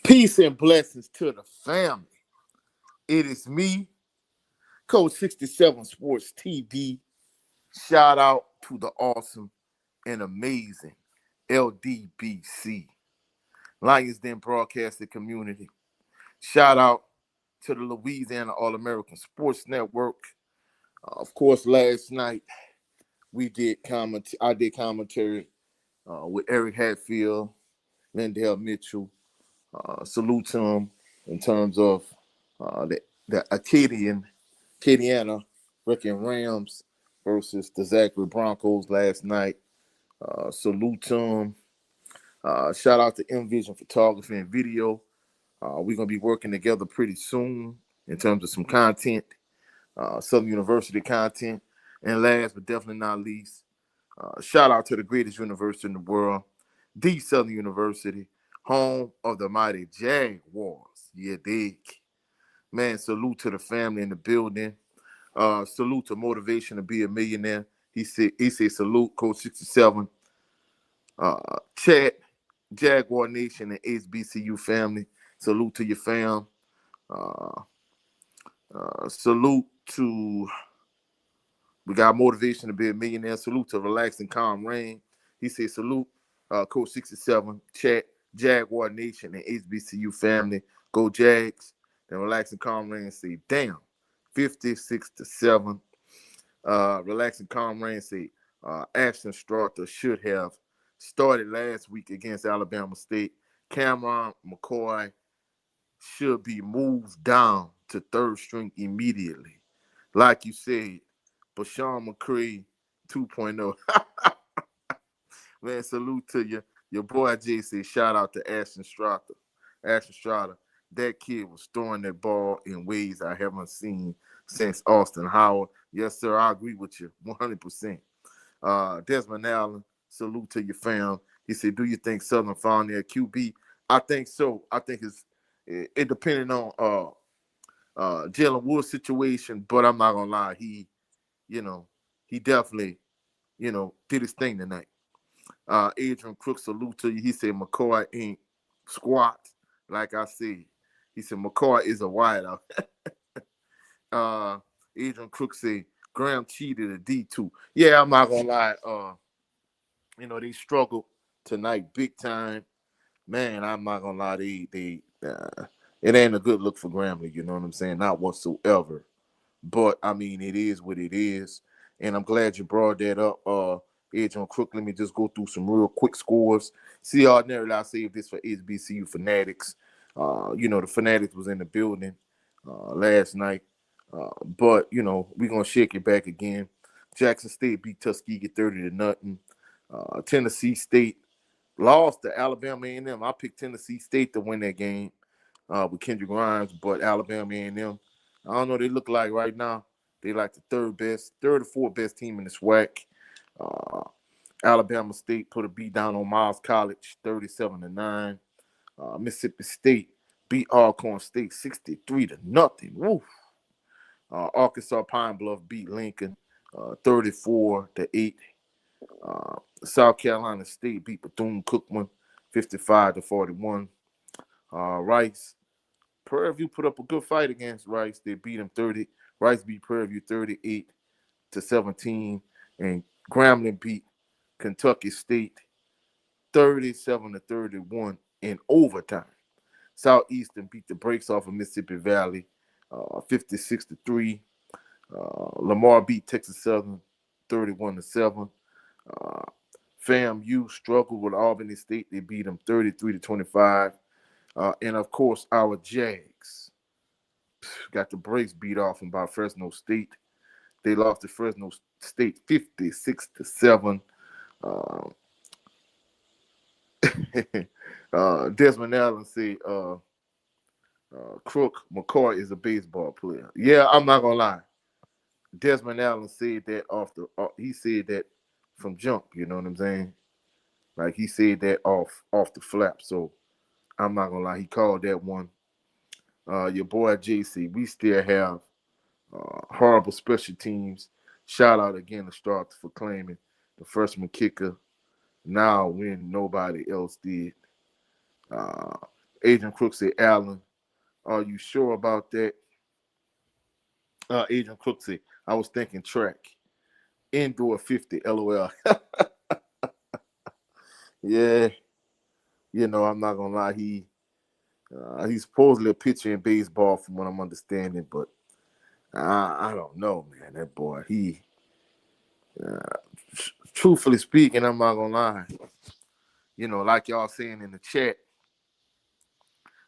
Peace and blessings to the family. It is me, Coach 67 Sports TV. Shout out to the awesome and amazing LDBC, Lions Den Broadcasting Community. Shout out to the Louisiana All-American Sports Network. Of course, last night I did commentary with Eric Hatfield, Lindell Mitchell. Salute to him in terms of the Acadiana Wrecking Rams versus the Zachary Broncos last night. Salute to him. Shout out to M Vision Photography and Video. We're going to be working together pretty soon in terms of some content, Southern University content. And last but definitely not least, shout out to the greatest university in the world, the Southern University, home of the mighty Jaguars. Yeah, dig. Man, salute to the family in the building. Salute to Motivation to Be a Millionaire. He said salute, Coach 67. Chat, Jaguar Nation, and HBCU family. Salute to your fam. Salute to, we got Motivation to Be a Millionaire. Salute to Relaxing Calm Rain. He said salute, Coach 67, Chat, Jaguar Nation, and HBCU family. Go Jags. Then Relaxing Calm Rain say, damn, 56-7. Relaxing Calm Rain say, Ashton Strother should have started last week against Alabama State. Cameron McCoy should be moved down to third string immediately. Like you said, Bashawn McCree 2.0. Man, salute to you. Your boy Jay said, shout out to Ashton Strother. Ashton Strother, that kid was throwing that ball in ways I haven't seen since Austin Howard. Yes, sir, I agree with you 100%. Desmond Allen, salute to your fam. He said, do you think Southern found their QB? I think so. I think it depending on Jalen Wood's situation, but I'm not gonna lie, he definitely, did his thing tonight. Adrian Crook, salute to you. He said McCoy ain't squat, like I said. He said McCoy is a wideout. Adrian Crook said Graham cheated a D2. Yeah, I'm not gonna lie. They struggled tonight big time. Man, I'm not gonna lie. It ain't a good look for Grambling. You know what I'm saying? Not whatsoever. But I mean, it is what it is, and I'm glad you brought that up. Adrian Crook. Let me just go through some real quick scores. See, ordinarily I saved this for HBCU Fanatics. The Fanatics was in the building last night. But we're gonna shake it back again. Jackson State beat Tuskegee 30-0. Tennessee State lost to Alabama A&M. I picked Tennessee State to win that game with Kendrick Grimes, but Alabama A&M, I don't know. They look like right now they like the third or fourth best team in the SWAC. Alabama State put a beat down on Miles College 37-9. Mississippi State beat Alcorn State 63-0. Woo. Arkansas Pine Bluff beat Lincoln 34-8. South Carolina State beat Bethune-Cookman 55-41. Rice, Prairie View put up a good fight against Rice. They beat them 30. Rice beat Prairie View 38-17, and Grambling beat Kentucky State 37-31 in overtime. Southeastern beat the brakes off of Mississippi Valley 56-3. Lamar beat Texas Southern 31-7. FAMU struggled with Albany State. They beat them 33-25. And of course, our Jags got the brakes beat off them by Fresno State. They lost to Fresno State 56-7. Desmond Allen said Crook McCoy is a baseball player. Yeah, I'm not gonna lie. Desmond Allen said that he said that from jump. You know what I'm saying? Like he said that off the flap. So I'm not gonna lie. He called that one. Your boy JC. We still have horrible special teams. Shout out again to Starks for claiming the freshman kicker now when nobody else did. Adrian Crook said, Allen, are you sure about that? Adrian Crook said, I was thinking track. Indoor 50, LOL. Yeah, I'm not gonna lie. He's supposedly a pitcher in baseball, from what I'm understanding, but I don't know, man. That boy, truthfully speaking, I'm not gonna lie. Like y'all saying in the chat,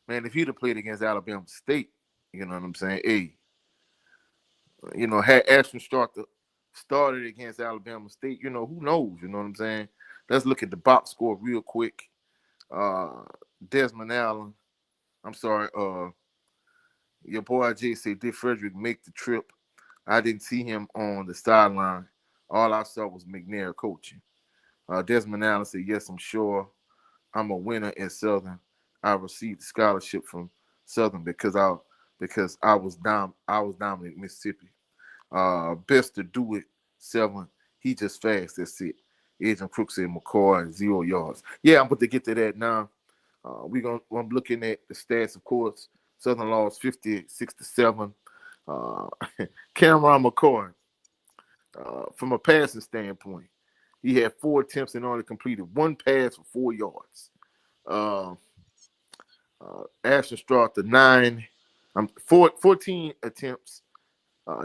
man, if he'd have played against Alabama State, you know what I'm saying? Hey, had Ashton started against Alabama State, who knows? You know what I'm saying? Let's look at the box score real quick. Desmond Allen, I'm sorry, your boy Jay said, did Frederick make the trip? I didn't see him on the sideline. All I saw was McNair coaching. Desmond Allen said, yes, I'm sure. I'm a winner in Southern. I received a scholarship from Southern because I was dominant in Mississippi. Best to do it, 7. He just fast. That's it. Adrian Crook said McCoy 0 yards. Yeah, I'm about to get to that now. I'm looking at the stats, of course. Southern lost 56-7. Cameron McCoy, from a passing standpoint, he had 4 attempts and only completed 1 pass for 4 yards. Ashton Strother, 14 attempts,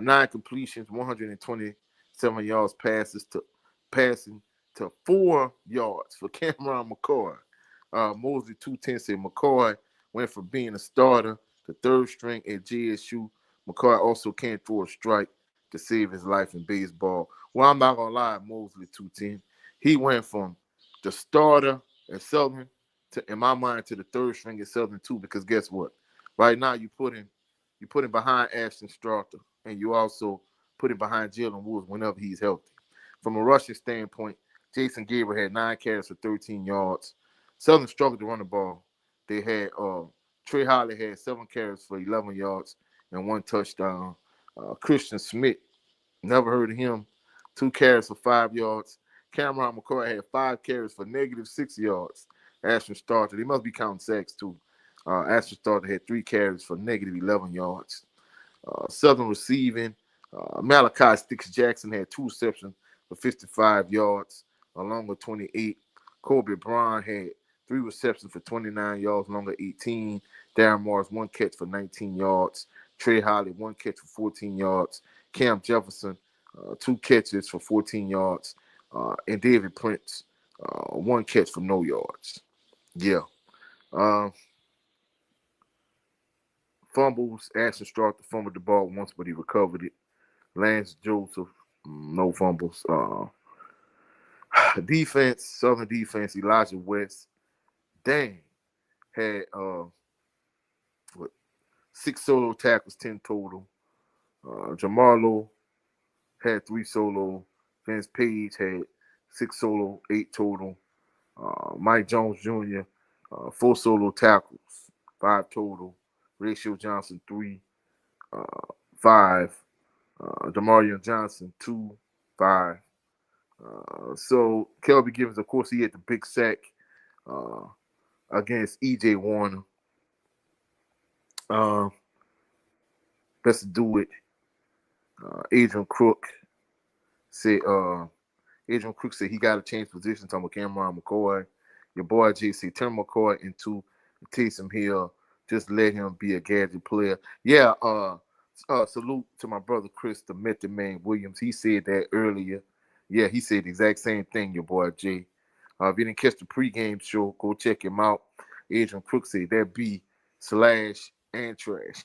9 completions, 127 yards passing to 4 yards for Cameron McCoy. Mosley 210 said McCoy went from being a starter to 3rd string at JSU. McCoy also can't throw a strike to save his life in baseball. Well, I'm not gonna lie, Mosley 210. He went from the starter at Southern in my mind, to the 3rd string at Southern too. Because guess what? Right now you put him behind Ashton Strother, and you also put him behind Jalen Woods whenever he's healthy. From a rushing standpoint, Jason Gabriel had 9 carries for 13 yards. Southern struggled to run the ball. They had Trey Holly had 7 carries for 11 yards and 1 touchdown. Christian Smith, never heard of him, 2 carries for 5 yards. Cameron McCoy had 5 carries for -6 yards. Ashton Starter, they must be counting sacks too. Ashton Starter had 3 carries for -11 yards. Southern receiving, Malachi Sticks Jackson had 2 receptions for 55 yards, along with 28. Kobe Brown had 3 receptions for 29 yards, along with 18. Darren Morris, 1 catch for 19 yards. Trey Holly, 1 catch for 14 yards. Cam Jefferson, 2 catches for 14 yards. And David Prince, 1 catch for no yards. Yeah. Fumbles. Ashton Strother fumbled the ball once, but he recovered it. Lance Joseph, no fumbles. Defense, Southern defense, Elijah West, dang, had 6 solo tackles, 10 total. Jamarlo had 3 solo. Vince Page had 6 solo, 8 total. Mike Jones Jr., 4 solo tackles, 5 total. Ratio Johnson, 3, 5. Demarion Johnson, 2, 5. So Kelby Givens, of course, he had the big sack against E.J. Warner. Best to do it. Adrian Crook said he got to change position. Talking about Cameron McCoy. Your boy JC, turn McCoy into Taysom Hill. Just let him be a gadget player. Yeah. Salute to my brother Chris, the Method Man Williams. He said that earlier. Yeah, he said the exact same thing, your boy Jay. If you didn't catch the pregame show, go check him out. Adrian Crook said that be slash and trash.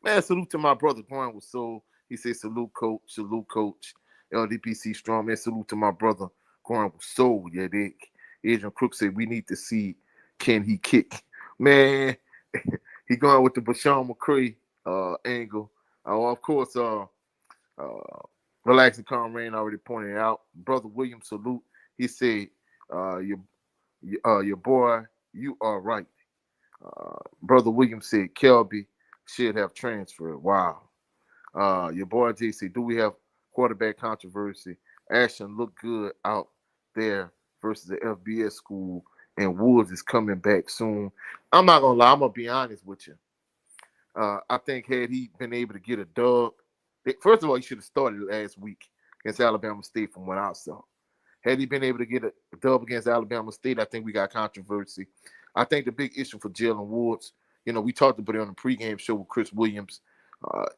Man, salute to my brother Brian with soul. He said salute coach, LDPC strong. Man, salute to my brother Brian with soul. Yeah, Dick. Adrian Crook said we need to see can he kick. Man, he going with the Bashawn McCray angle. Of course, Relaxing Calm Rain already pointed out. Brother William, salute. He said, your boy, you are right. Brother William said Kelby should have transferred. Wow. Your boy J said, do we have quarterback controversy? Ashton looked good out there versus the FBS school. and Woods is coming back soon. I'm not gonna lie. I'm gonna be honest with you. I think had he been able to get a dub, first of all, he should have started last week against Alabama State from what I saw. Had he been able to get a dub against Alabama State, I think we got controversy. I think the big issue for Jalen Woods, we talked about it on the pregame show with Chris Williams,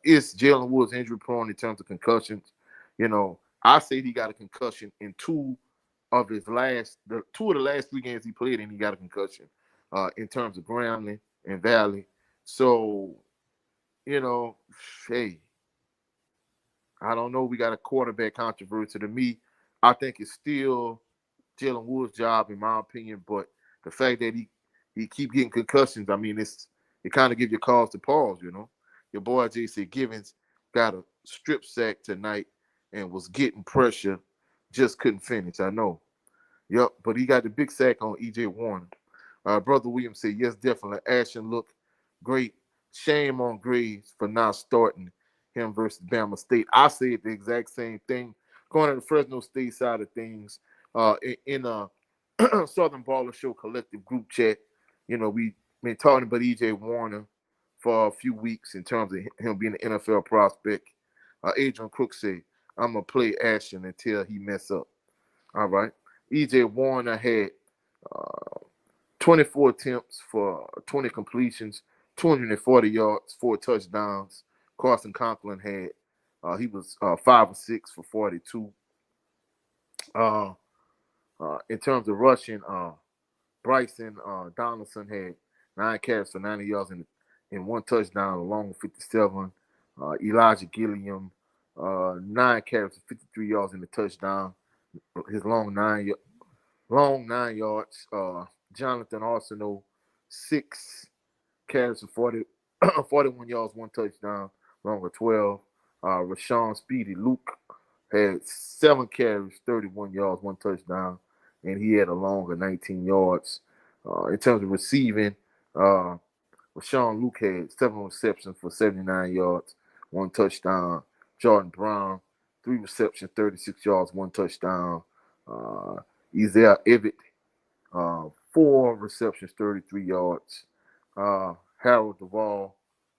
is Jalen Woods injury prone in terms of concussions. I say he got a concussion in two of the last 3 games he played in. He got a concussion in terms of Grambling and Valley. So, hey, I don't know. We got a quarterback controversy. To me, I think it's still Jalen Woods' job, in my opinion. But the fact that he keep getting concussions, I mean, it kind of gives you cause to pause. Your boy J.C. Givens got a strip sack tonight and was getting pressure, just couldn't finish. I know. Yep, but he got the big sack on E.J. Warner. Brother Williams said, yes, definitely. Ashton looked great. Shame on Graves for not starting him versus Bama State. I said the exact same thing. Going to the Fresno State side of things, in a Southern Baller Show collective group chat, we've been talking about E.J. Warner for a few weeks in terms of him being an NFL prospect. Adrian Cook said, I'm going to play Ashton until he mess up. All right. E.J. Warner had 24 attempts for 20 completions, 240 yards, 4 touchdowns. Carson Conklin he was 5 or 6 for 42. In terms of rushing, Bryson Donaldson had 9 carries for 90 yards and 1 touchdown, along with 57. Elijah Gilliam, 9 carries for 53 yards and a touchdown. His long 9 yards. Jonathan Arsenault, 6 carries for 41 yards, 1 touchdown, along with 12. Rashawn Speedy Luke had 7 carries, 31 yards, 1 touchdown, and he had a longer 19 yards. In terms of receiving, Rashawn Luke had 7 receptions for 79 yards, 1 touchdown. Jordan Brown, 3 receptions, 36 yards, 1 touchdown. Isaiah Everett, 4 receptions, 33 yards. Harold Duvall,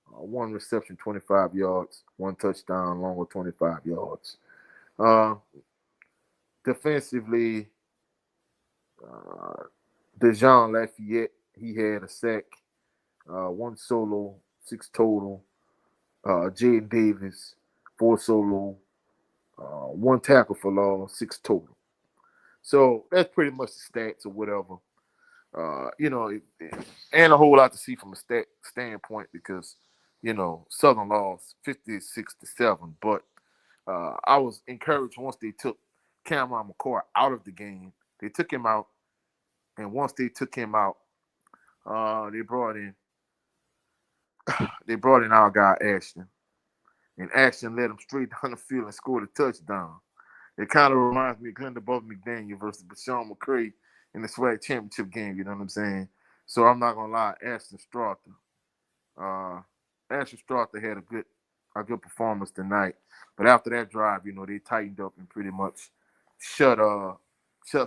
1 reception, 25 yards, 1 touchdown, along with 25 yards. Defensively, Dejon Lafayette, he had a sack, 1 solo, 6 total. Jaden Davis, 4 solo, 1 tackle for loss, 6 total. So that's pretty much the stats or whatever. And a whole lot to see from a stat standpoint because, Southern lost 56-7. But I was encouraged once they took Cameron McCoy out of the game. They took him out, and once they took him out, they brought in our guy Ashton, and Ashton led him straight down the field and scored a touchdown. It kind of reminds me of Glenda Bubba McDaniel versus Bashawn McCray in the SWAC championship game. You know what I'm saying? So I'm not gonna lie, Ashton Strother had a good performance tonight. But after that drive, they tightened up and pretty much shut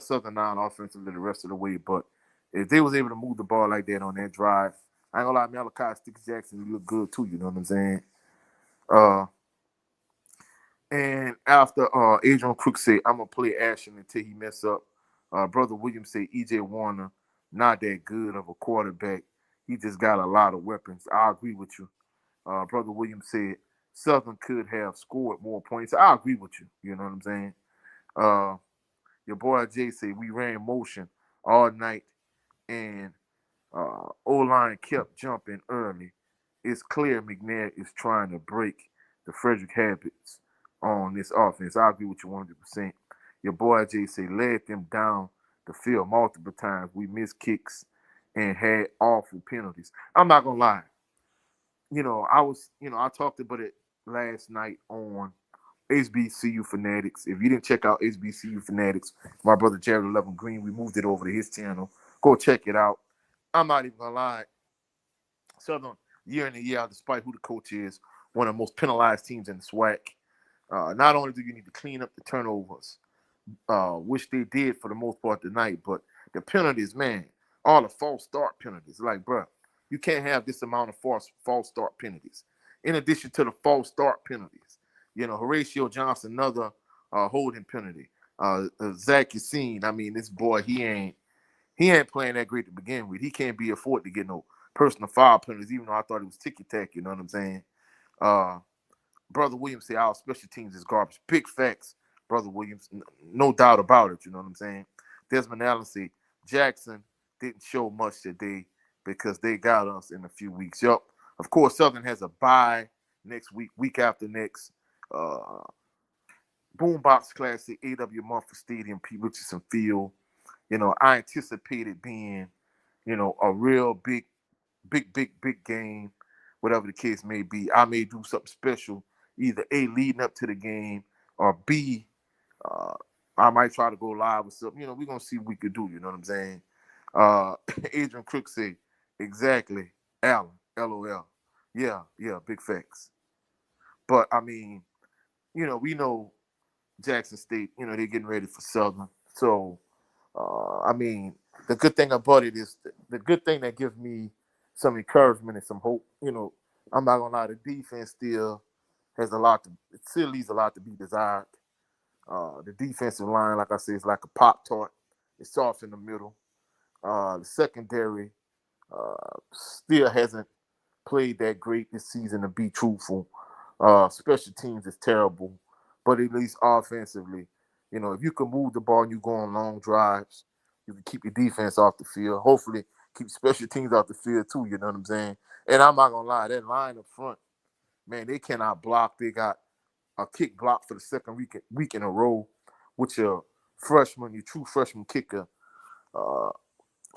Southern down offensively the rest of the way. But if they was able to move the ball like that on that drive, I ain't gonna lie, Malachi Sticks Jackson, he looked good too. You know what I'm saying? And after Adrian Crook said, I'm going to play Ashton until he mess up, Brother Williams said E.J. Warner, not that good of a quarterback. He just got a lot of weapons. I agree with you. Brother Williams said Southern could have scored more points. I agree with you. You know what I'm saying? Your boy Jay said we ran motion all night and O-line kept jumping early. It's clear McNair is trying to break the Frederick habits on this offense. I agree with you 100%. Your boy Jay say led them down the field multiple times. We missed kicks and had awful penalties. I'm not gonna lie. I talked about it last night on HBCU Fanatics. If you didn't check out HBCU Fanatics, my brother Jared 11 Green, we moved it over to his channel. Go check it out. I'm not even gonna lie. Southern, year in and year out, despite who the coach is, one of the most penalized teams in the SWAC. Not only do you need to clean up the turnovers, which they did for the most part tonight, but the penalties, man. all the false start penalties. Like, bro, you can't have this amount of false start penalties. In addition to the false start penalties, Horatio Johnson, another holding penalty. Zach Yassine, I mean, this boy, he ain't playing that great to begin with. He can't be afforded to get no personal foul penalties, even though I thought it was ticky tack. You know what I'm saying? Uh, Brother Williams say our special teams is garbage. Big facts, Brother Williams. No doubt about it. You know what I'm saying? Desmond Allen say Jackson didn't show much today because they got us in a few weeks. Yup. Of course, Southern has a bye next week, week after next. Uh, Boombox Classic, A.W. Mumford Stadium, P. Richardson Field. I anticipated being, a real big game, whatever the case may be. I may do something special, either A, leading up to the game, or B, uh, I might try to go live or something. We're going to see what we could do, you know what I'm saying? Adrian Crook said, exactly, Allen, LOL. Yeah, big facts. But, I mean, we know Jackson State, they're getting ready for Southern. So, I mean, the good thing about it is the good thing that gives me some encouragement and some hope. I'm not gonna lie, the defense still it still leaves a lot to be desired. The defensive line, like I said, is like a Pop Tart. It's soft in the middle. The secondary still hasn't played that great this season, to be truthful. Special teams is terrible, but at least offensively, if you can move the ball and you go on long drives, you can keep your defense off the field. Hopefully, keep special teams off the field too. You know what I'm saying? And I'm not gonna lie, that line up front, man, they cannot block. They got a kick block for the second week in a row, with your true freshman kicker. Uh,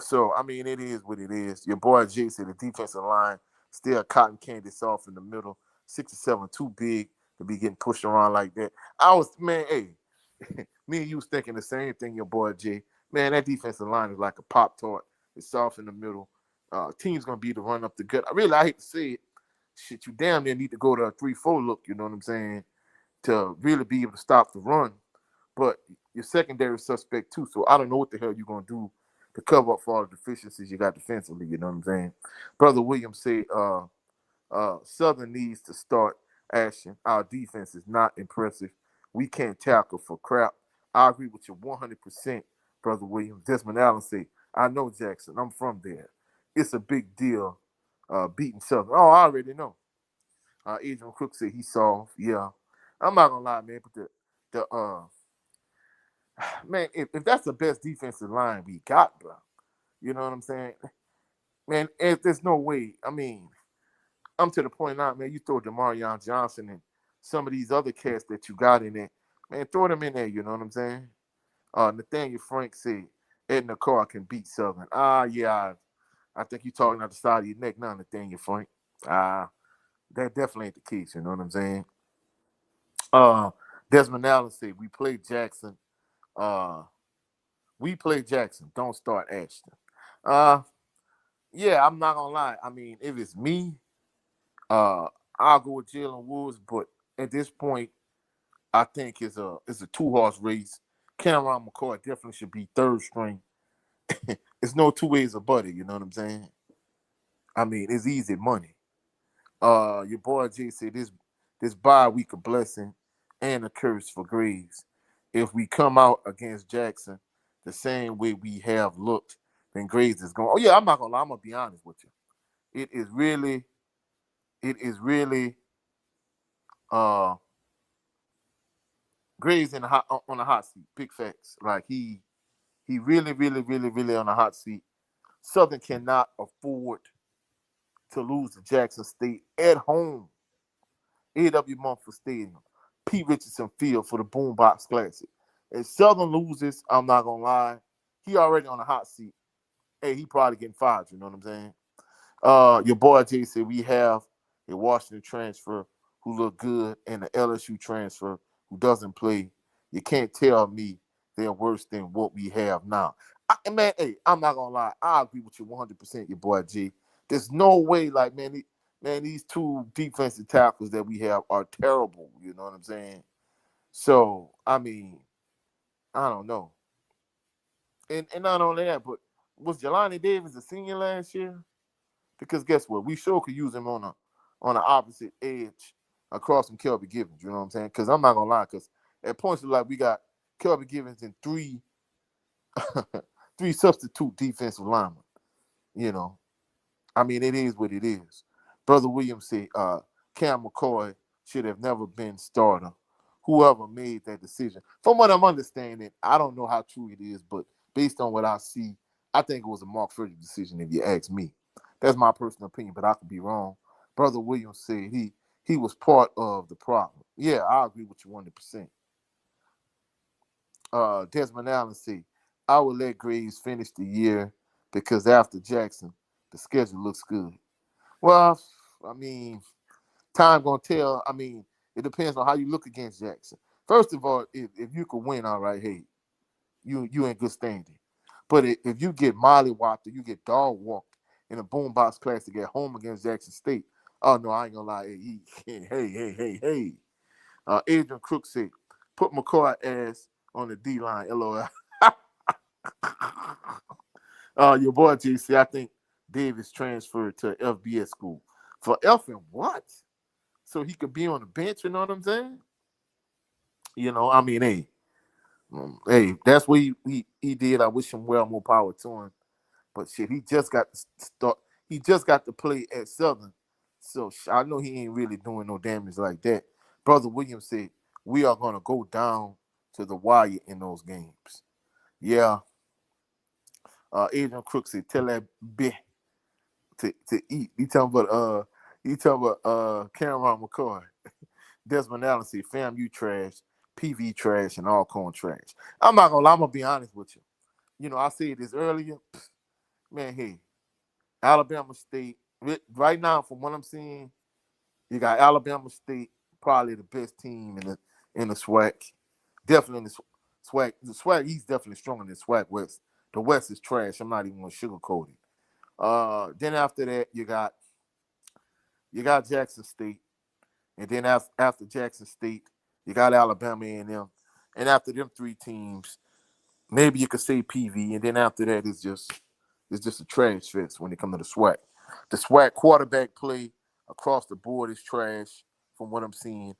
so, I mean, it is what it is. Your boy Jay said the defensive line still cotton candy soft in the middle. 6'7", too big to be getting pushed around like that. Hey, me and you was thinking the same thing, your boy Jay. Man, that defensive line is like a Pop Tart. It's soft in the middle. Team's going to be to run up the gut. I hate to say it. Shit, you damn near need to go to a 3-4 look, you know what I'm saying, to really be able to stop the run. But your secondary suspect too, so I don't know what the hell you're gonna do to cover up for all the deficiencies you got defensively. You know what I'm saying? Brother Williams said, Southern needs to start action. Our defense is not impressive. We can't tackle for crap. I agree with you 100%, Brother Williams. Desmond Allen said, I know Jackson. I'm from there. It's a big deal beating Southern. Oh, I already know. Adrian Crook said he's soft. Yeah. I'm not gonna lie, man, but the man, if that's the best defensive line we got, bro, you know what I'm saying? Man, if there's no way, I mean, I'm to the point now, man, you throw Demarion Johnson and some of these other cats that you got in there, man, throw them in there, you know what I'm saying? Nathaniel Frank said Edna Carr can beat Southern. Yeah, I think you're talking out the side of your neck now, Nathaniel Frank. That definitely ain't the case, you know what I'm saying? Desmond Allen said we played Jackson. Uh, we play Jackson. Don't start Ashton. Uh, yeah, I'm not gonna lie. I mean, if it's me, uh, I'll go with Jalen Woods. But at this point, I think it's a 2-horse race. Cameron McCoy definitely should be third string. It's no two ways about it. You know what I'm saying? I mean, it's easy money. Your boy Jay said this bye week a blessing and a curse for Graves. If we come out against Jackson the same way we have looked, then Graves is going. Oh yeah, I'm not gonna lie. I'm gonna be honest with you. It is really uh Graves in the on the hot seat. Big facts. Like he really on the hot seat. Southern cannot afford to lose to Jackson State at home. A.W. Mumford Stadium, P. Richardson Field for the Boombox Classic. If Southern loses, I'm not gonna lie, he already on the hot seat. Hey, he probably getting fired. You know what I'm saying? Your boy Jay said we have a Washington transfer who look good and an LSU transfer who doesn't play. You can't tell me they're worse than what we have now. Man, hey, I'm not gonna lie. I agree with you 100%, your boy G. There's no way, like, man, these two defensive tackles that we have are terrible. You know what I'm saying? So, I mean, I don't know. And not only that, but Was Jelani Davis a senior last year? Because guess what? We sure could use him on the opposite edge across from Kelby Givens. You know what I'm saying? Because I'm not gonna lie, because at points like we got Kelby Givens and three substitute defensive linemen. You know, I mean, it is what it is. Brother Williams said Cam McCoy should have never been starter. Whoever made that decision. From what I'm understanding, I don't know how true it is, but based on what I see, I think it was a Mark Frederick decision, if you ask me. That's my personal opinion, but I could be wrong. Brother Williams said he was part of the problem. Yeah, I agree with you 100%. Desmond Allen said, I would let Graves finish the year because after Jackson, the schedule looks good. Well, I mean, time gonna tell. I mean, it depends on how you look against Jackson. First of all, if you could win, all right, hey, you in good standing. But if you get mollywopped or you get dog walked in a boombox classic at home against Jackson State, oh no, I ain't gonna lie. Hey. Adrian Crook said, put McCoy ass on the D line. LOL. Your boy JC, I think Davis transferred to FBS school. For F and what? So he could be on the bench, you know what I'm saying? You know, I mean, hey, that's what he did. I wish him well, more power to him. But shit, he just got to start. He just got to play at Southern, so I know he ain't really doing no damage like that. Brother Williams said we are gonna go down to the wire in those games. Yeah. Adrian Crook said tell that bitch to eat. He talking about Cameron McCoy. Desmond Allen said, fam, you trash, PV trash, and all corn trash. I'm not gonna lie, I'm gonna be honest with you. You know, I said this earlier. Man, hey, Alabama State, right now, from what I'm seeing, you got Alabama State, probably the best team in the SWAC. Definitely in the SWAC. The SWAC East definitely stronger than the SWAC West. The West is trash. I'm not even gonna sugarcoat it. Then after that, you got Jackson State, and then after Jackson State, you got Alabama A&M, and after them three teams, maybe you could say PV, and then after that, it's just a trash fest when it comes to the SWAC. The SWAC quarterback play across the board is trash, from what I'm seeing.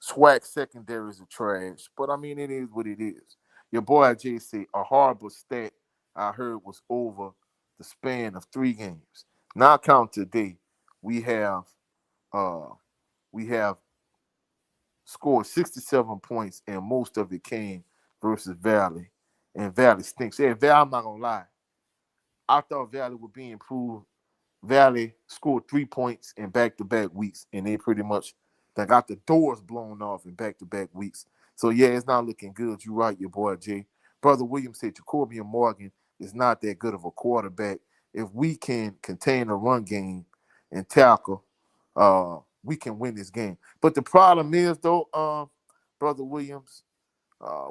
SWAC secondaries are trash, but I mean it is what it is. Your boy Jay said a horrible stat I heard was over the span of 3 games. Now count today, we have uh we have scored 67 points, and most of it came versus Valley, and Valley stinks. Yeah, Valley, I'm not gonna lie. I thought Valley would be improved. Valley scored 3 points in back-to-back weeks, and they pretty much they got the doors blown off in back-to-back weeks. So yeah, it's not looking good. You're right, your boy Jay. Brother Williams said Jacobian Morgan is not that good of a quarterback. If we can contain a run game and tackle, we can win this game. But the problem is though, Brother Williams,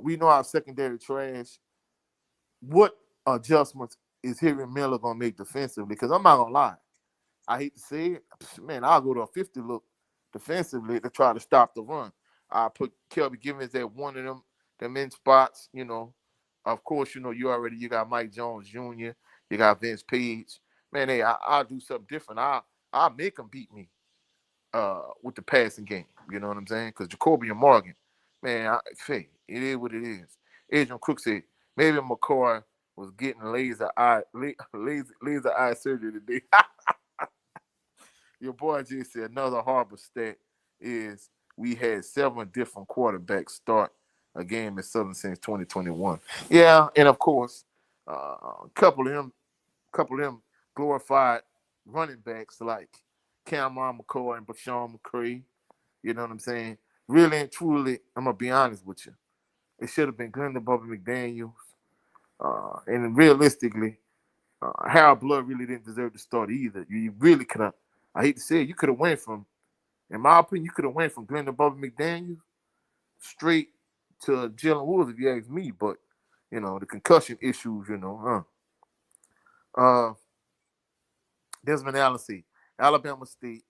we know our secondary trash. What adjustments is Henry Miller gonna make defensively? Because I'm not gonna lie, I hate to say it, man, I'll go to a 50 look defensively to try to stop the run. I put Kelby Givens at one of them in spots. You know, of course, you know you got Mike Jones Jr., you got Vince Page. Man, hey, I'll do something different. I'll make them beat me with the passing game. You know what I'm saying? Because Jacoby and Morgan, man, hey, it is what it is. Adrian Cook said maybe McCoy was getting laser eye surgery today. Your boy just said another horrible stat is we had 7 different quarterbacks start a game in Southern since 2021. Yeah, and of course, a couple of them glorified running backs like Cameron McCoy and Bashawn McCray. You know what I'm saying? Really and truly, I'm gonna be honest with you. It should have been Glendon Bubba McDaniels. And realistically, Harold Blood really didn't deserve to start either. You really could have. I hate to say it, you could have went from, in my opinion, you could have went from Glendon Bubba McDaniels straight to Jalen Woods if you ask me. But the concussion issues, Desmond Allen said, Alabama State,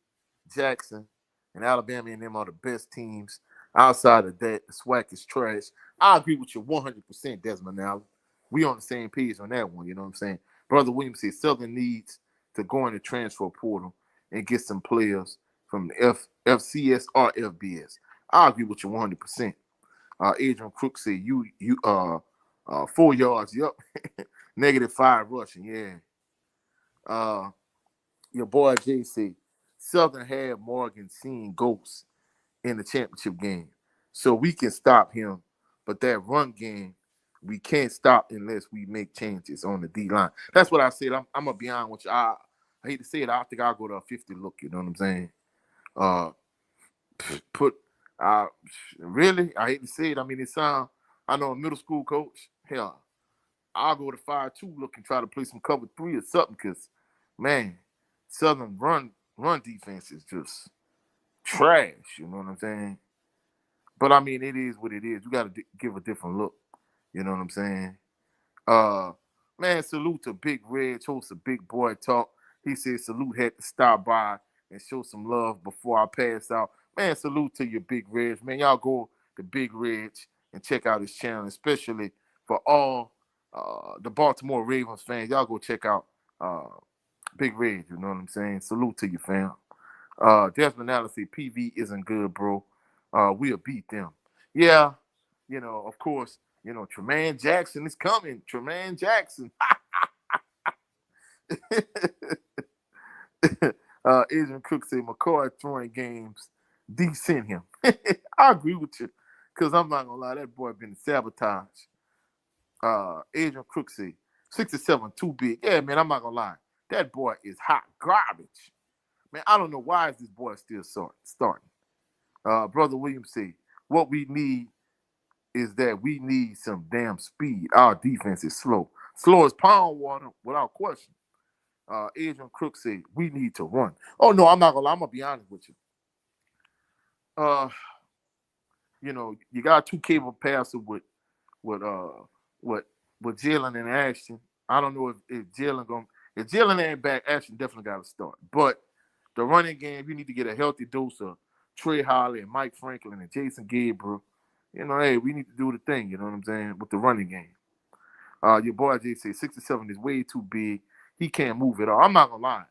Jackson, and Alabama and them are the best teams. Outside of that, the SWAC is trash. I agree with you 100%, Desmond Allen. We on the same page on that one, you know what I'm saying? Brother Williams said Southern needs to go in the transfer portal and get some players from the FCS or FBS. I agree with you 100%. Adrian Crook said you 4 yards, yep. -5 rushing, yeah. Your boy Jay said Southern had Morgan seeing ghosts in the championship game, so we can stop him. But that run game, we can't stop unless we make changes on the D line. That's what I said. I'm gonna be honest with you. I hate to say it. I think I'll go to a 50 look. You know what I'm saying? Uh, put really. I hate to say it. I mean, it sounds. I know a middle school coach. Hell, I'll go to 5-2 look and try to play some cover 3 or something. Cause man, Southern run defense is just trash. You know what I'm saying? But I mean, it is what it is. You got to give a different look. You know what I'm saying? Man, salute to Big Red, host of Big Boy Talk. He said salute had to stop by and show some love before I pass out. Man, salute to your Big Reg. Man, y'all go to Big Reg and check out his channel, especially for all the Baltimore Ravens fans. Y'all go check out Big Reg, you know what I'm saying? Salute to you, fam. Desmond Allen said PV isn't good, bro. We'll beat them. Yeah, of course, Tremaine Jackson is coming. Tremaine Jackson. Adrian Cook said McCoy throwing games. D sent him. I agree with you. Because I'm not going to lie, that boy been sabotaged. Adrian Cook said 67, too big. Yeah, man, I'm not going to lie. That boy is hot garbage. Man, I don't know why is this boy still starting. Brother Williams said, what we need is that we need some damn speed. Our defense is slow. Slow as pound water, without question. Adrian Crook said, we need to run. Oh, no, I'm not going to lie. I'm going to be honest with you. You got 2 cable passers with Jalen and Ashton. I don't know if Jalen ain't back, Ashton definitely got to start. But the running game, you need to get a healthy dose of Trey Holly and Mike Franklin and Jason Gabriel. Hey, we need to do the thing, you know what I'm saying, with the running game. Your boy Jay said 67 is way too big. He can't move at all. I'm not going to lie.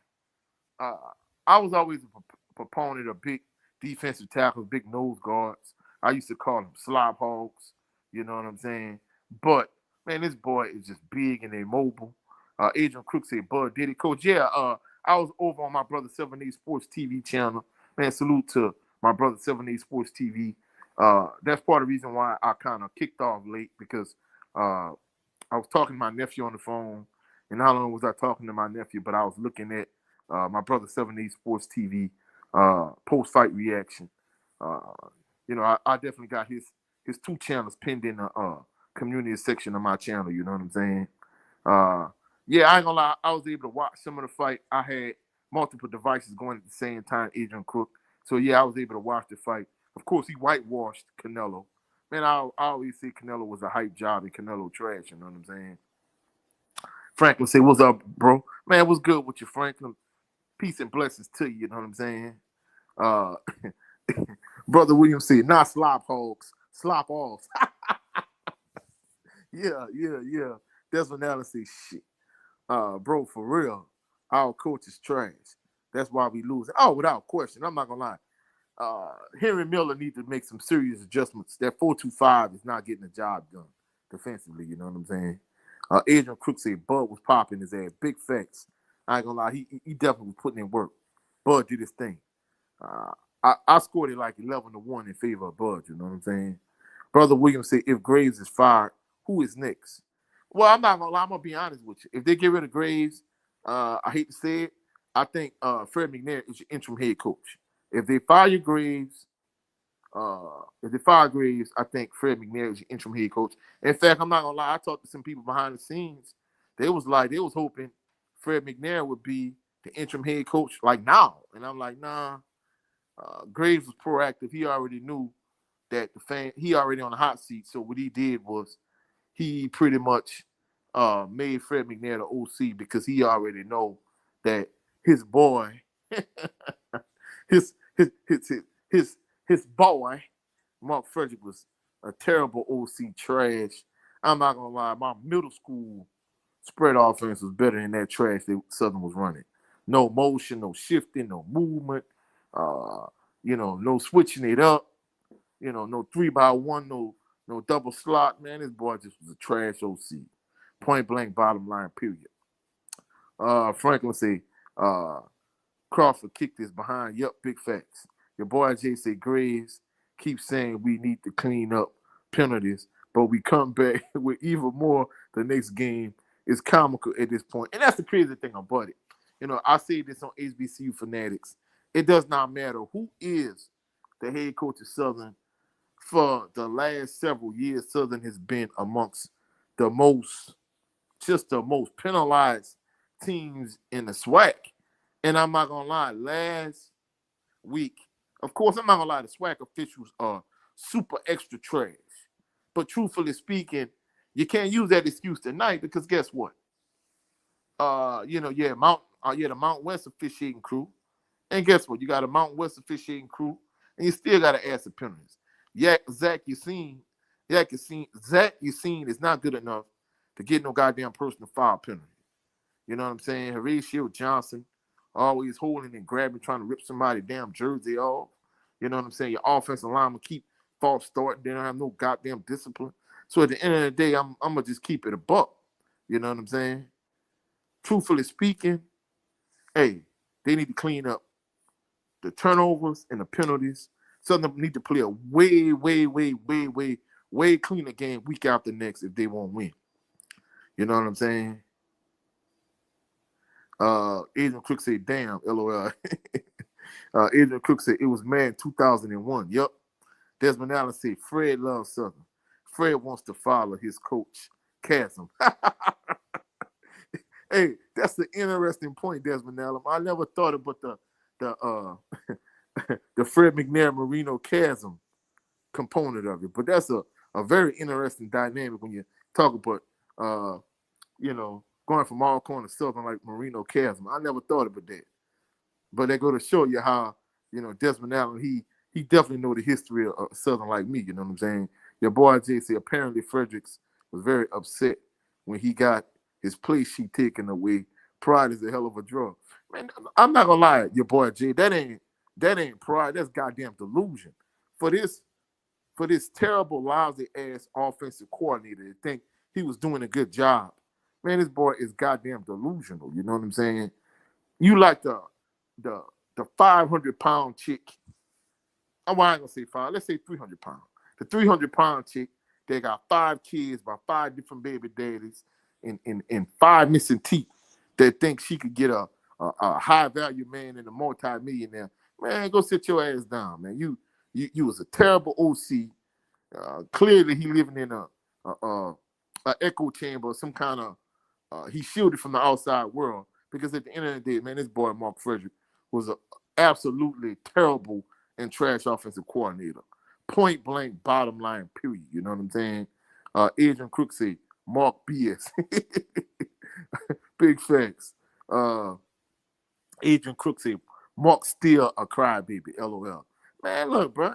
I was always a proponent of big defensive tackles, big nose guards. I used to call them slob hogs. You know what I'm saying? But, man, this boy is just big and immobile. Adrian Crook said, Bud did it. Coach, yeah, I was over on my brother 7 Sports TV channel. Man, salute to my brother 7 Sports TV. That's part of the reason why I kind of kicked off late because I was talking to my nephew on the phone. And not only was I talking to my nephew, but I was looking at my brother 7 Sports TV post-fight reaction. I definitely got his 2 channels pinned in the community section of my channel. You know what I'm saying? Yeah, I ain't gonna lie. I was able to watch some of the fight. I had multiple devices going at the same time, Adrian Crook. So, yeah, I was able to watch the fight. Of course, he whitewashed Canelo. Man, I always say Canelo was a hype job and Canelo trash. You know what I'm saying? Franklin say, what's up, bro? Man, what's good with you, Franklin? Peace and blessings to you. You know what I'm saying? Brother William said, not slop hogs, slop offs. Yeah. Desmond Allen say, shit. Bro, for real, our coach is trash. That's why we lose. Oh, without question. I'm not going to lie. Henry Miller needs to make some serious adjustments. That 4-2-5 is not getting the job done defensively. You know what I'm saying? Adrian Crook said Bud was popping his ass. Big facts. I ain't gonna lie. He definitely was putting in work. Bud did his thing. I scored it like 11-1 in favor of Bud. You know what I'm saying? Brother Williams said if Graves is fired, who is next? Well, I'm not gonna lie. I'm gonna be honest with you. If they get rid of Graves, I hate to say it, I think Fred McNair is your interim head coach. If they fire Graves, I think Fred McNair is your interim head coach. In fact, I'm not gonna lie. I talked to some people behind the scenes. They was hoping Fred McNair would be the interim head coach like now, and I'm like, nah. Graves was proactive. He already knew that he already on the hot seat. So what he did was he pretty much made Fred McNair the OC because he already know that his boy, his boy, Mark Frederick was a terrible OC trash. I'm not gonna lie, my middle school spread offense was better than that trash that Southern was running. No motion, no shifting, no movement. Uh, no switching it up. No 3-by-1, no double slot. Man, this boy just was a trash OC. Point blank, bottom line, period. Franklin say, Crawford kicked his behind. Yup, big facts. Your boy Jay say Graves keeps saying we need to clean up penalties, but we come back with even more the next game. Is comical at this point. And that's the crazy thing about it. I say this on HBCU Fanatics. It does not matter who is the head coach of Southern. For the last several years, Southern has been amongst the most penalized teams in the SWAC. And I'm not gonna lie, last week, of course, I'm not gonna lie, the SWAC officials are super extra trash. But truthfully speaking, you can't use that excuse tonight because guess what? The Mount West officiating crew, and guess what? You got a Mount West officiating crew, and you still got to ask the penalties. Zach Yassine is not good enough to get no goddamn personal foul penalty. You know what I'm saying? Horatio Johnson always holding and grabbing, trying to rip somebody's damn jersey off. You know what I'm saying? Your offensive lineman keep false starting. They don't have no goddamn discipline. So at the end of the day, I'm going to just keep it a buck. You know what I'm saying? Truthfully speaking, hey, they need to clean up the turnovers and the penalties. Southern need to play a way cleaner game week after next if they won't win. You know what I'm saying? Adrian Crook said, damn, LOL. Adrian Crook said, it was mad 2001. Yup. Desmond Allen said, Fred loves Southern. Fred wants to follow his coach, Chasm. Hey, that's the interesting point, Desmond Allen. I never thought about the Fred McNair Marino Chasm component of it, but that's a very interesting dynamic when you talk about going from all corners Southern like Marino Chasm. I never thought about that, but they go to show you how Desmond Allen he definitely know the history of Southern like me. You know what I'm saying? Your boy Jay said apparently Fredericks was very upset when he got his place sheet taken away. Pride is a hell of a drug. Man, I'm not gonna lie, your boy Jay, that ain't pride. That's goddamn delusion. For this terrible, lousy ass offensive coordinator to think he was doing a good job. Man, this boy is goddamn delusional. You know what I'm saying? You like the 500-pound chick. I ain't gonna say 5. Let's say 300 pounds. The 300-pound chick. They got 5 kids by 5 different baby daddies and 5 missing teeth. That think she could get a high value man and a multi-millionaire. Man, go sit your ass down, man. You was a terrible OC. Clearly, he living in a echo chamber, some kind of. He shielded from the outside world because at the end of the day, man, this boy Mark Frederick was an absolutely terrible and trash offensive coordinator. Point blank, bottom line, period. You know what I'm saying? Adrian Crook said, Mark BS. Big facts. Adrian Crook said, Mark's still a crybaby, LOL. Man, look, bro.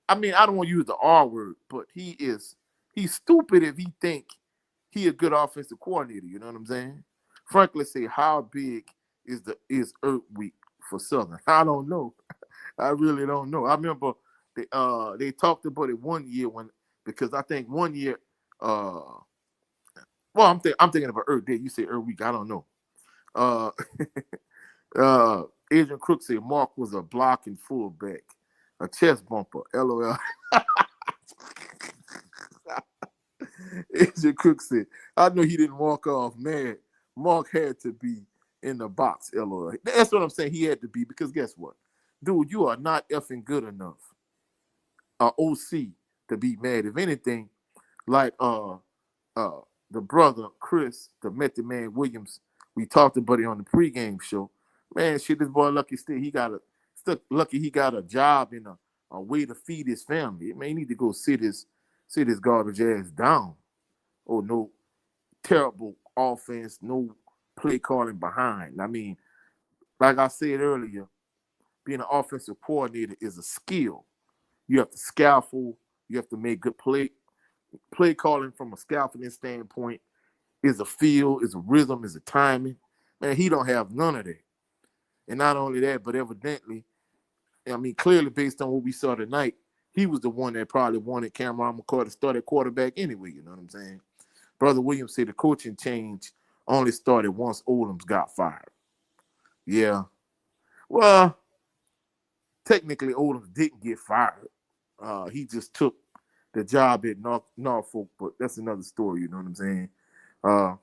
I mean, I don't want to use the R word, but he's stupid if he think he a good offensive coordinator. You know what I'm saying? Franklin say, how big is Earth Week for Southern? I don't know. I really don't know. I remember they talked about it one year because I think one year I'm thinking about Earth Day. You say Earth Week. I don't know. Adrian Crook said Mark was a blocking fullback, a chest bumper. LOL. Adrian Crook said, I know he didn't walk off mad. Mark had to be in the box. LOL. That's what I'm saying. He had to be because guess what? Dude, you are not effing good enough. OC to be mad. If anything, like the brother Chris, the Method Man Williams, we talked about it on the pregame show. Man, shit, this boy lucky he got a job in a way to feed his family. Man, he need to go sit his garbage ass down. Oh, no terrible offense, no play calling behind. I mean, like I said earlier, being an offensive coordinator is a skill. You have to scaffold. You have to make good play calling from a scaffolding standpoint. is a feel, is a rhythm, is a timing. Man, he don't have none of that. And not only that, but evidently, I mean, clearly based on what we saw tonight, he was the one that probably wanted Cameron McCoy to start at quarterback anyway. You know what I'm saying? Brother Williams said the coaching change only started once Odoms got fired. Yeah. Well, technically, Odoms didn't get fired. He just took the job at Norfolk, but that's another story. You know what I'm saying? Uh,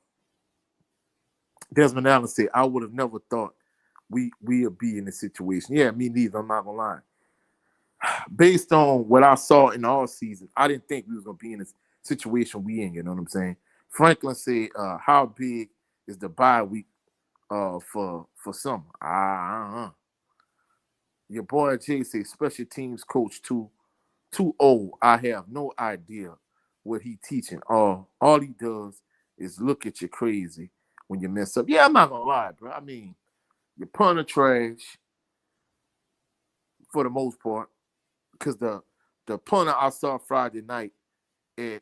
Desmond Allen said, I would have never thought we'd be in this situation. Yeah, me neither. I'm not going to lie. Based on what I saw in the all season, I didn't think we was going to be in this situation we in. You know what I'm saying? Franklin said, how big is the bye week for summer? Your boy Jay said, special teams coach too old. I have no idea what he teaching. All he does is look at you crazy when you mess up. Yeah, I'm not gonna lie, bro. I mean, you're punter trash for the most part, because the punter I saw Friday night at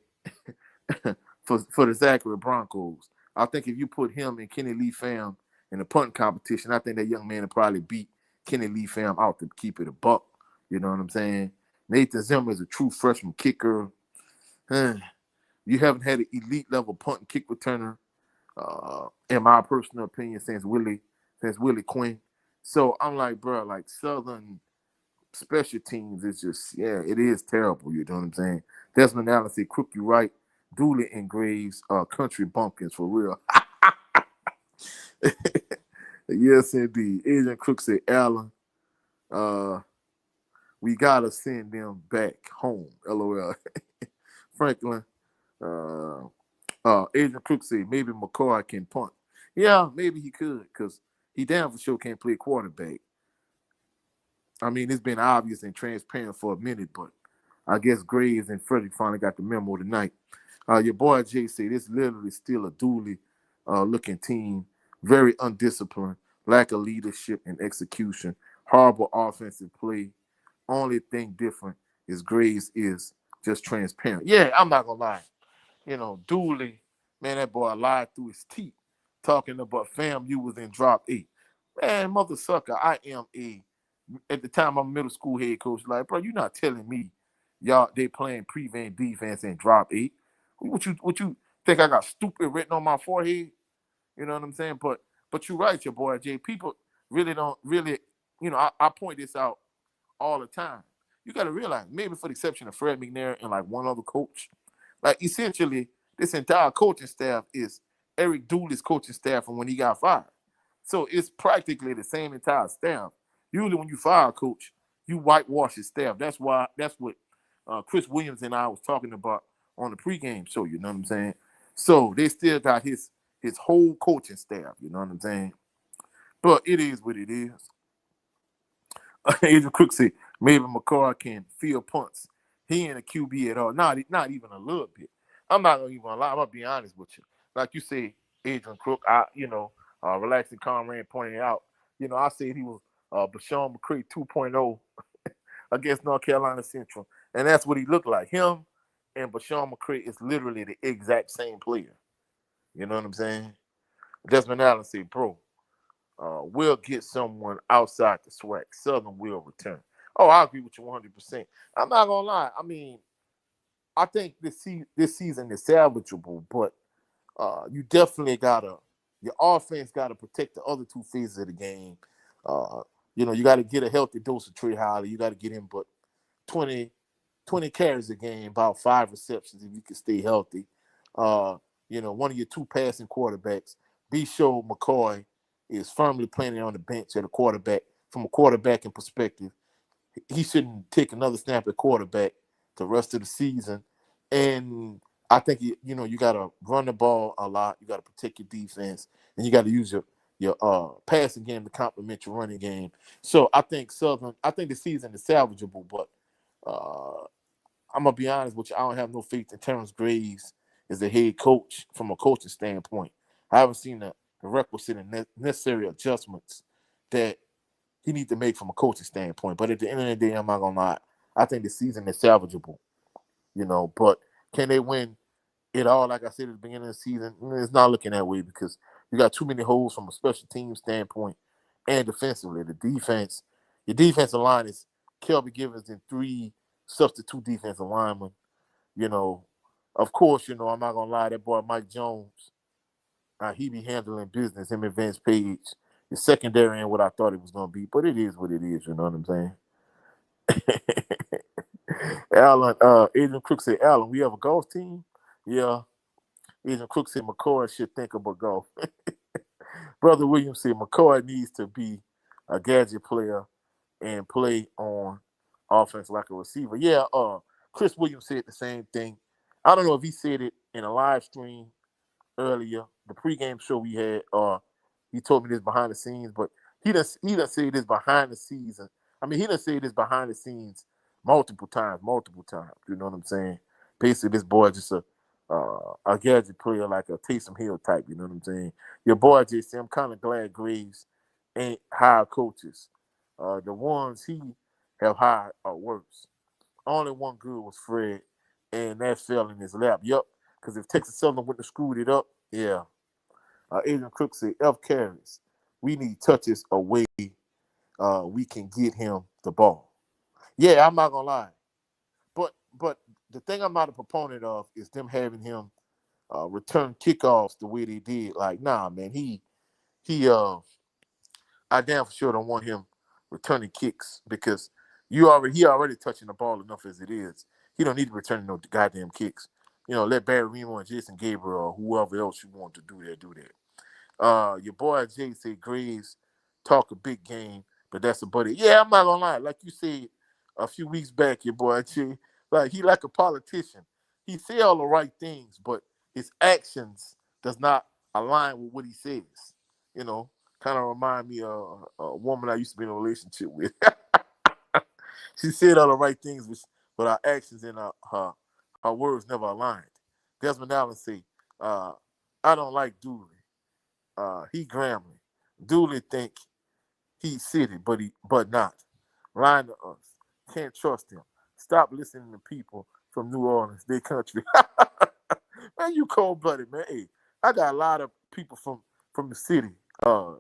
for the Zachary Broncos, I think if you put him and Kenny Lee Pham in a punting competition, I think that young man would probably beat Kenny Lee Pham out to keep it a buck. You know what I'm saying? Nathan Zimmer is a true freshman kicker. You haven't had an elite level punt and kick returner, in my personal opinion, since Willie Quinn. So I'm like, bro, like Southern special teams is just, yeah, it is terrible. You know what I'm saying? Desmond Allen said, Crook, you right. Dooley and Graves are country bumpkins for real. Yes, indeed. Adrian Crook said, Allen, we gotta send them back home. LOL. Franklin, Adrian Crook said, maybe McCoy can punt. Yeah, maybe he could, because he damn for sure can't play quarterback. I mean, it's been obvious and transparent for a minute, but I guess Graves and Frederick finally got the memo tonight. Your boy Jay said, it's literally still a Dooley looking team. Very undisciplined, lack of leadership and execution, horrible offensive play. Only thing different is Graves is just transparent. Yeah, I'm not gonna lie. You know, Dooley, man, that boy lied through his teeth, talking about fam, you was in drop 8. Man, mother sucker, at the time I'm a middle school head coach, like, bro, you're not telling me y'all they playing prevent defense and drop 8. What you think I got stupid written on my forehead? You know what I'm saying? But you're right, your boy Jay. People really don't really, I point this out all the time. You got to realize, maybe for the exception of Fred McNair and like one other coach, like essentially this entire coaching staff is Eric Dooley's coaching staff from when he got fired. So it's practically the same entire staff. Usually when you fire a coach, you whitewash his staff. That's what Chris Williams and I was talking about on the pregame show. You know what I'm saying? So they still got his whole coaching staff. You know what I'm saying? But it is what it is. Adrian Cook said maybe McCoy can field punts. He ain't a QB at all. Not even a little bit. I'm not gonna even lie. I'm gonna be honest with you. Like you say, Adrian Cook, relaxing Conrad pointed out. I said he was Bashawn McCray 2.0 against North Carolina Central, and that's what he looked like. Him and Bashawn McCray is literally the exact same player. You know what I'm saying? Desmond Allen said, bro, we'll get someone outside the SWAC. Southern will return. Oh, I agree with you 100%. I'm not gonna lie. I mean, I think this season is salvageable, but you definitely your offense gotta protect the other two phases of the game. You got to get a healthy dose of Trey Holly. You got to get him, but 20 carries a game, about 5 receptions if you can stay healthy. One of your two passing quarterbacks, be sure McCoy is firmly planning on the bench at a quarterback. From a quarterbacking perspective, he shouldn't take another snap at quarterback the rest of the season. And I think you got to run the ball a lot. You got to protect your defense, and you got to use your passing game to complement your running game. So I think the season is salvageable, but I'm gonna be honest with you. I don't have no faith in Terrence Graves as the head coach from a coaching standpoint. I haven't seen the requisite and necessary adjustments that he needs to make from a coaching standpoint. But at the end of the day, I'm not gonna lie. I think the season is salvageable. But can they win it all, like I said at the beginning of the season, it's not looking that way because you got too many holes from a special team standpoint and defensively. Your defensive line is Kelby Givens and 3 substitute defensive linemen. You know, of course, I'm not gonna lie, that boy Mike Jones, he be handling business. Him and Vince Page, the secondary ain't what I thought it was gonna be, but it is what it is. You know what I'm saying? Alan, Adrian Crook said, Alan, we have a golf team? Yeah. Adrian Crook said McCoy should think about golf. Brother Williams said McCoy needs to be a gadget player and play on offense like a receiver. Yeah, Chris Williams said the same thing. I don't know if he said it in a live stream earlier, the pregame show we had, he told me this behind the scenes, but he done say this behind the scenes. I mean, he done say this behind the scenes multiple times. You know what I'm saying? Basically, this boy just a gadget player, like a Taysom Hill type. You know what I'm saying? Your boy JC, I'm kind of glad Graves ain't hired coaches. The ones he have hired are worse. Only one good was Fred, and that fell in his lap. Yup, because if Texas Southern wouldn't have screwed it up, yeah. Adrian Cook said, F carries. We need touches away. We can get him the ball. Yeah, I'm not gonna lie. But the thing I'm not a proponent of is them having him return kickoffs the way they did. Like, nah, man, he I damn for sure don't want him returning kicks because he already touching the ball enough as it is. He don't need to return no goddamn kicks. Let Barry Remo and Jason Gabriel or whoever else you want to do that. Your boy Jay said Graves talk a big game, but that's a buddy. Yeah, I'm not gonna lie. Like you said a few weeks back, your boy Jay, like he like a politician. He say all the right things, but his actions does not align with what he says. You know, kind of remind me of a woman I used to be in a relationship with. She said all the right things, but her actions and her words never aligned. Desmond Allen say, I don't like Dooley. He Grambling. Dooley think he's city, but not. Lying to us. Can't trust him. Stop listening to people from New Orleans, their country. Man, you cold blooded, man. Hey, I got a lot of people from the city.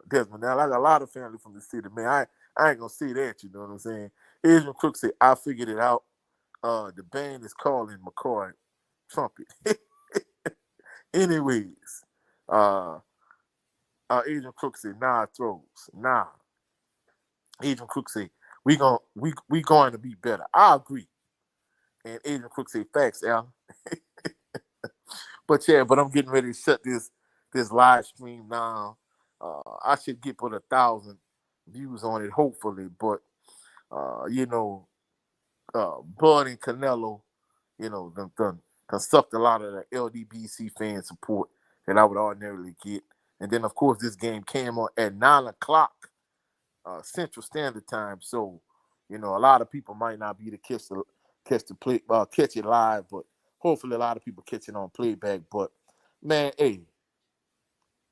Desmond. Now I got a lot of family from the city, man. I ain't gonna say that, you know what I'm saying? Adrian Crook said, I figured it out. The band is calling McCoy Trumpet. Anyways, Adrian Crook said, nah throws. Nah. Adrian Crook said, we going to be better. I agree. And Adrian Crook said, facts, Alan. But I'm getting ready to shut this live stream down. I should get put 1,000 views on it, hopefully. But Bud and Canelo, done sucked a lot of the LDBC fan support that I would ordinarily get. And then of course this game came on at 9:00 Central Standard Time. So, a lot of people might not be to catch it live, but hopefully a lot of people catch it on playback. But man, hey,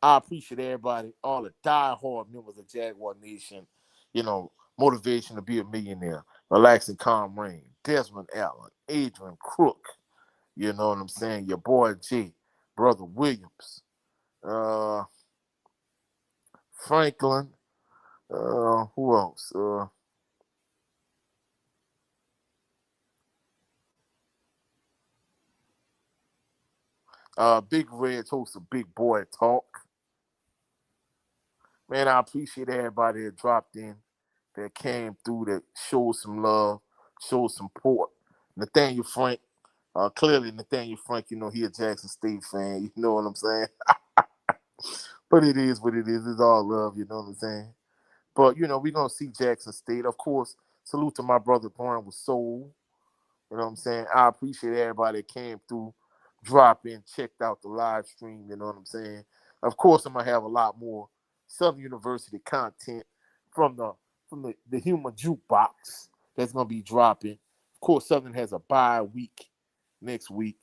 I appreciate everybody, all the diehard members of Jaguar Nation, motivation to be a millionaire, relaxing calm rain, Desmond Allen, Adrian Crook, you know what I'm saying, your boy G, Brother Williams, Franklin, who else? Big Red hosts a Big Boy Talk. Man, I appreciate everybody that dropped in, that came through, that showed some love, showed some support. Nathaniel Frank, clearly Nathaniel Frank, he a Jackson State fan. You know what I'm saying? But it is what it is. It's all love, you know what I'm saying? But, we're going to see Jackson State. Of course, salute to my brother Thorne with Soul. You know what I'm saying? I appreciate everybody that came through, dropped in, checked out the live stream. You know what I'm saying? Of course, I'm going to have a lot more Southern University content from the human jukebox that's going to be dropping. Of course, Southern has a bye week next week,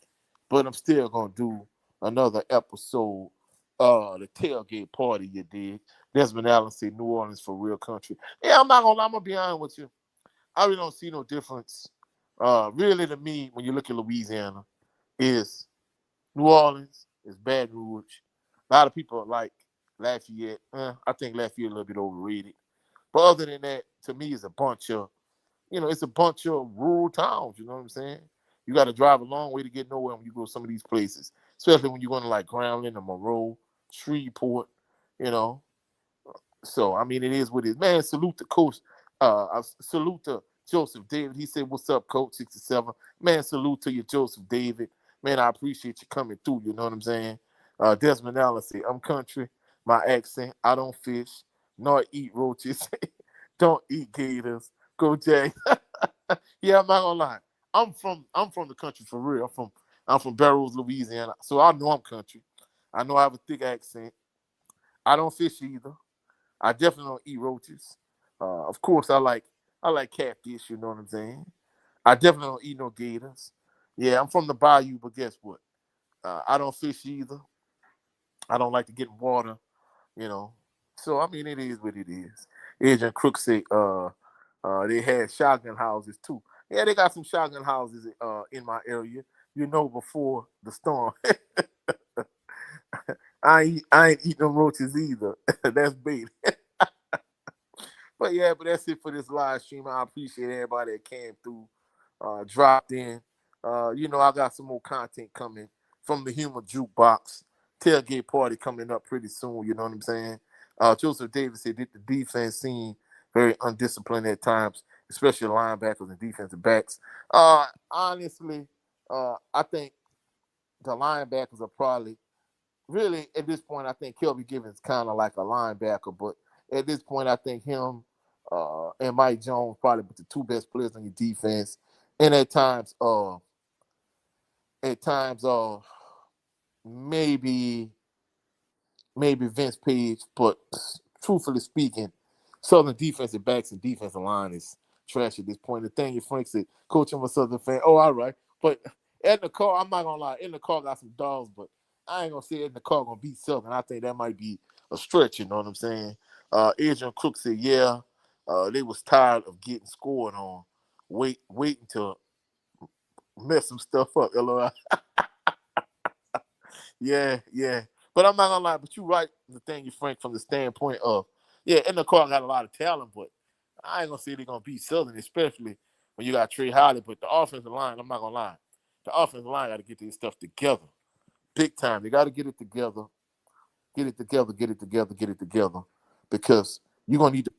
but I'm still going to do another episode the tailgate party you did. Desmond Allen said New Orleans for real country. Yeah, I'm not going to lie. I'm going to be honest with you. I really don't see no difference. Really, to me, when you look at Louisiana, is New Orleans is Baton Rouge. A lot of people like Lafayette. I think Lafayette a little bit overrated. But other than that, to me, it's a bunch of, it's a bunch of rural towns. You know what I'm saying? You got to drive a long way to get nowhere when you go to some of these places, especially when you're going to like Groundland or Monroe, Shreveport, you know. So, I mean, it is what it is. Man, salute to Coach. Salute to Joseph David. He said, "What's up, Coach 67?" Man, salute to you, Joseph David. Man, I appreciate you coming through. You know what I'm saying? Desmond Allen said, "I'm country. My accent. I don't fish, nor eat roaches. Don't eat gators. Go Jay." Yeah, I'm not gonna lie. I'm from the country for real. I'm from Barrows, Louisiana. So I know I'm country. I know I have a thick accent. I don't fish either. I definitely don't eat roaches. Of course, I like catfish. You know what I'm saying? I definitely don't eat no gators. Yeah, I'm from the bayou, but guess what? I don't fish either. I don't like to get in water. You know. So I mean, it is what it is. Agent Crook said, they had shotgun houses too. Yeah, they got some shotgun houses in my area. Before the storm. I ain't eating them roaches either. That's bait. But yeah, but that's it for this live stream. I appreciate everybody that came through, dropped in. I got some more content coming from the Human Jukebox tailgate party coming up pretty soon. You know what I'm saying? Joseph Davis said that the defense seemed very undisciplined at times, especially linebackers and defensive backs. Honestly, I think the linebackers are probably really at this point. I think Kelby Givens kind of like a linebacker, but at this point, I think him and Mike Jones probably the two best players on your defense. And at times, maybe Vince Page, but truthfully speaking, Southern defensive backs and defensive line is trash at this point. Nathaniel Frank said, "Coach, I'm a Southern fan." Oh, all right. But in the car, I'm not gonna lie, in the car got some dogs, but I ain't gonna say in the car gonna beat Southern. I think that might be a stretch, you know what I'm saying? Adrian Cook said, yeah, they was tired of getting scored on. Waiting to mess some stuff up. LOL. Yeah. But I'm not gonna lie, but you right, Nathaniel Frank, from the standpoint of, yeah, in the car got a lot of talent, but I ain't gonna say they're gonna beat Southern, especially when you got Trey Holly. But the offensive line, I'm not gonna lie, the offensive line got to get this stuff together, big time. They got to get it together, because you're gonna need to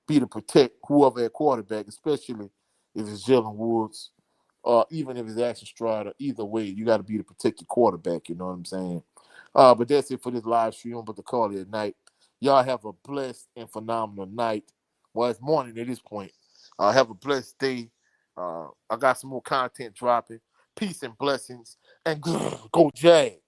be to protect whoever at quarterback, especially if it's Jalen Woods or even if it's Action Strider. Either way, you got to be to protect your quarterback. You know what I'm saying? But that's it for this live stream. But to call it a night. Y'all have a blessed and phenomenal night. Well, it's morning at this point. Have a blessed day. I got some more content dropping. Peace and blessings. And go Jag.